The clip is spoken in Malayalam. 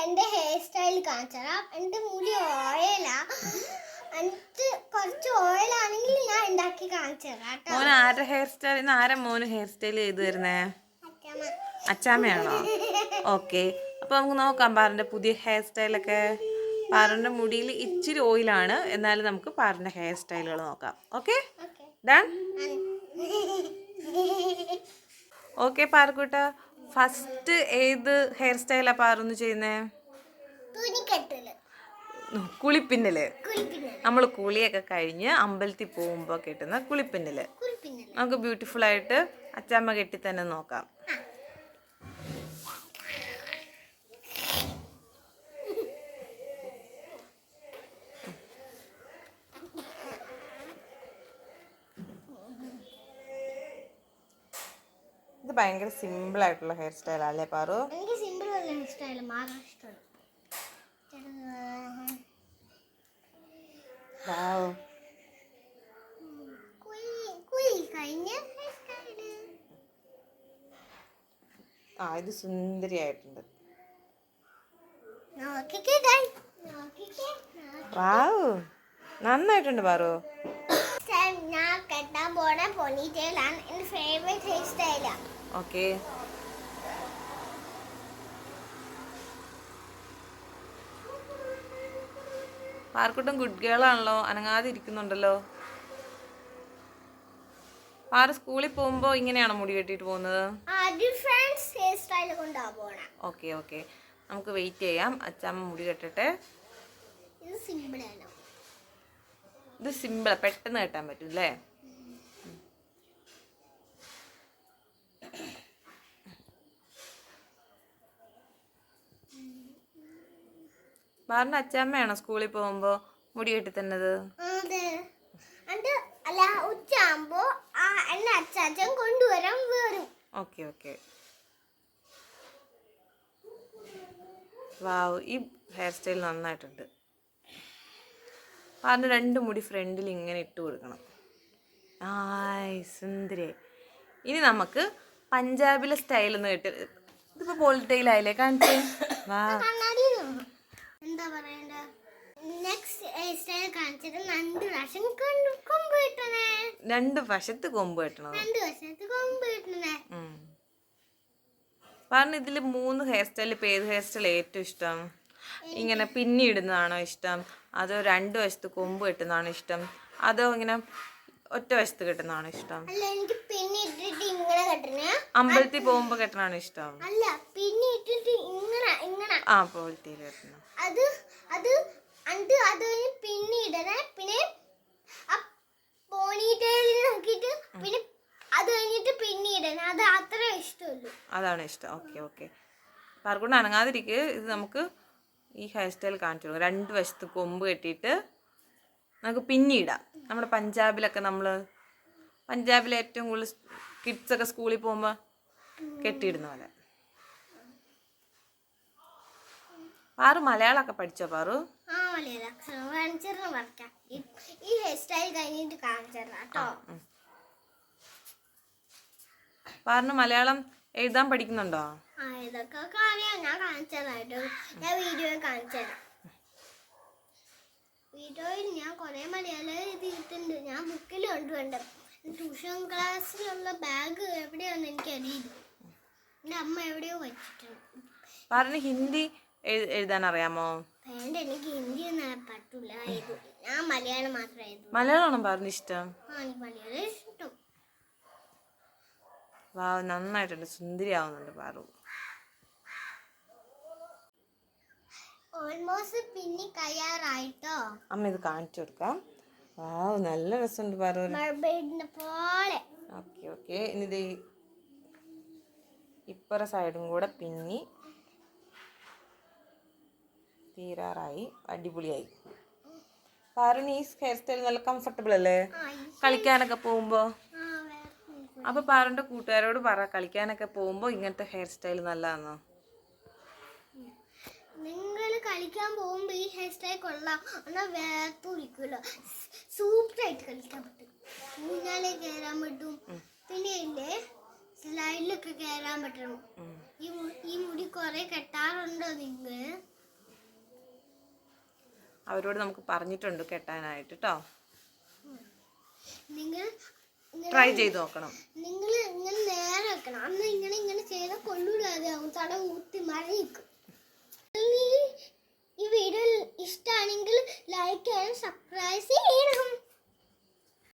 എന്റെ ഹെയർ സ്റ്റൈൽ കാണിച്ചാ. എന്റെ മുടി ഓയിലാ. എനിക്ക് കുറച്ച് ഓയിലാണെങ്കിൽ ഞാൻ ഉണ്ടാക്കി കാണിച്ചു തരാം. മോന് ആരുടെ ഹെയർ സ്റ്റൈൽ? ഇന്ന് ആരാ മോന് ഹെയർ സ്റ്റൈൽ ചെയ്ത് തരുന്നേ? അച്ചാമ്മയാണോ? ഓക്കെ, അപ്പൊ നമുക്ക് നോക്കാം പാറിന്റെ പുതിയ ഹെയർ സ്റ്റൈലൊക്കെ. പാറിന്റെ മുടിയിൽ ഇച്ചിരി ഓയിലാണ്, എന്നാലും നമുക്ക് പാറിന്റെ ഹെയർ സ്റ്റൈലുകൾ നോക്കാം. Okay, done. ഓക്കെ പാറക്കൂട്ട, ഫസ്റ്റ് ഏത് ഹെയർ സ്റ്റൈലാ പാറൊന്ന് ചെയ്യുന്നേ? കുളിപ്പിന്നല്. നമ്മൾ കുളിയൊക്കെ കഴിഞ്ഞ് അമ്പലത്തിൽ പോകുമ്പോൾ കെട്ടുന്ന കുളിപ്പിന്നല്. നമുക്ക് ബ്യൂട്ടിഫുൾ ആയിട്ട് അച്ചാമ്മ കെട്ടി തന്നെ നോക്കാം. ഇത് ഭയങ്കര സിമ്പിൾ ആയിട്ടുള്ള ഹെയർ സ്റ്റൈൽ അല്ലേ പാറു? എനിക്ക് സിമ്പിൾ ഹെയർ സ്റ്റൈൽ മാത്രം ഇഷ്ടമാണ്. ഇത് സുന്ദരിയായിട്ടുണ്ട്. നന്നായിട്ടുണ്ട് പാറു. ഞാൻ കെട്ടാൻ പോണ പോണിറ്റെയിലാണ് എന്റെ ഫേവറേറ്റ് ഹെയർ സ്റ്റൈലാ. ഓക്കെ, പാർക്കുട്ടും ഗുഡ് ഗേൾ ആണല്ലോ, അനങ്ങാതെ ഇരിക്കുന്നുണ്ടല്ലോ. പാറ സ്കൂളിൽ പോകുമ്പോ ഇങ്ങനെയാണോ മുടി കെട്ടിട്ട് പോകുന്നത്? ഓക്കെ ഓക്കെ, നമുക്ക് വെയിറ്റ് ചെയ്യാം. അച്ചാമ്മ മുടി കെട്ടട്ടെ. ഇത് സിമ്പിളാ, പെട്ടെന്ന് കെട്ടാൻ പറ്റും അല്ലേ? പാറിന്റെ അച്ചാമ്മയാണോ സ്കൂളിൽ പോകുമ്പോ മുടി കെട്ടി തന്നത്? ഓക്കെ ഓക്കെ, വാവ്, ഈ ഹെയർ സ്റ്റൈൽ നന്നായിട്ടുണ്ട്. പാറിന്റെ രണ്ട് മുടി ഫ്രണ്ടിൽ ഇങ്ങനെ ഇട്ട് കൊടുക്കണം. സുന്ദരി. ഇനി നമുക്ക് പഞ്ചാബിലെ സ്റ്റൈൽ ഒന്ന് കേട്ട്. ഇതിപ്പോ പോളിറ്റെയിലായില്ലേ? കാണിച്ചേ. എന്താ പറയണ്ട, രണ്ട് വശത്ത് കൊമ്പ് കെട്ടണം. പറഞ്ഞ ഇതില് 3 ഹെയർ സ്റ്റൈൽ. ഇപ്പൊ ഏത് ഹെയർ സ്റ്റൈൽ ഏറ്റവും ഇഷ്ടം? ഇങ്ങനെ പിന്നി ഇടുന്നതാണോ ഇഷ്ടം, അതോ 2 വശത്ത് കൊമ്പ് കെട്ടുന്നതാണോ ഇഷ്ടം, അതോ ഇങ്ങനെ ഒറ്റ വശത്ത് കെട്ടുന്നതാണോ ഇഷ്ടം? അമ്പലത്തിൽ പോകുമ്പോ കെട്ടണാണോ ഇഷ്ടം? പോളിറ്റെയിൽ കെട്ടണം. അതാണ് ഇഷ്ടം. ഓക്കെ ഓക്കെ, പാർക്കൊണ്ട് അനങ്ങാതിരിക്കുക. ഇത് നമുക്ക് ഈ ഹെയർ സ്റ്റൈൽ കാണിച്ചു കൊടുക്കാം. 2 വശത്ത് കൊമ്പ് കെട്ടിയിട്ട് നമുക്ക് പിന്നിടാം. നമ്മുടെ പഞ്ചാബിലെ ഏറ്റവും കൂടുതൽ കിഡ്സൊക്കെ സ്കൂളിൽ പോകുമ്പോൾ കെട്ടിയിടുന്ന പോലെ. പാറു മലയാളമൊക്കെ പഠിച്ചോ പാറു? പാറിന് മലയാളം എഴുതാൻ പഠിക്കുന്നുണ്ടോ? വീഡിയോയിൽ ഞാൻ കുറെ മലയാളം എഴുതിയിട്ടുണ്ട്. ഞാൻ ബുക്കിൽ കൊണ്ടുപോണ്ട്. ട്യൂഷൻ ക്ലാസ്സിലുള്ള ബാഗ് എവിടെയാണെന്ന് എനിക്കറിയില്ല. എൻ്റെ അമ്മ എവിടെയോ വെച്ചിട്ടുണ്ട്. പാറിന് ഹിന്ദി എഴുതാൻ അറിയാമോ? വേണ്ട, എനിക്ക് ഹിന്ദി ഒന്നും പറ്റൂല. ഞാൻ മലയാളം മാത്രമേ എഴുതൂ. മലയാളമാണോ പാറിന് ഇഷ്ടം? മലയാളം ഇഷ്ടം. വാവ്, നന്നായിട്ടുണ്ട്. സുന്ദരി ആവുന്നുണ്ട് പാറു. ഓൾമോസ്റ്റ് പിന്നെ കയ്യാറായിട്ടോ. അമ്മ ഇത് കാണിച്ചു കൊടുക്കാം. വാവ്, നല്ല രസമുണ്ട് പാറു. ഓക്കെ ഓക്കെ, ഇനി ഇപ്പറ സൈഡും കൂടെ പിന്നി തീരാറായി. അടിപൊളിയായി. പാറുന് ഈ ഹെയർ സ്റ്റൈൽ നല്ല കംഫർട്ടബിൾ അല്ലേ കളിക്കാനൊക്കെ പോകുമ്പോ? അപ്പൊ പാറുന്റെ കൂട്ടുകാരോട് പറ, കളിക്കാനൊക്കെ പോകുമ്പോ ഇങ്ങനത്തെ ഹെയർ സ്റ്റൈൽ നല്ലതാണോ? നിങ്ങൾ കളിക്കാൻ പോകുമ്പോ ഈ ഹെയർ സ്റ്റൈൽ കൊള്ളാം. എന്നാൽ വേർത്തുരിക്കുമല്ലോ, സൂപ്പറായിട്ട് കളിക്കാൻ പറ്റും. ഊഞ്ഞാലേ കയറാൻ പറ്റും. പിന്നെ ഇല്ലേ സ്ലൈഡിലൊക്കെ കയറാൻ പറ്റണം. ഈ മുടി കുറെ കെട്ടാറുണ്ടോ നിങ്ങൾ? അവരോട് നമുക്ക് പറഞ്ഞിട്ടുണ്ട് കെട്ടാനായിട്ട് കേട്ടോ. നിങ്ങൾ ട്രൈ ചെയ്ത് നോക്കണം. നിങ്ങൾ ഇങ്ങനെ നേരെ വെക്കണം. അന്ന് ഇങ്ങനെ ചെയ്താൽ കൊള്ളൂടാതെ ആവും. തടം കുത്തി മഴ നിൽക്കും.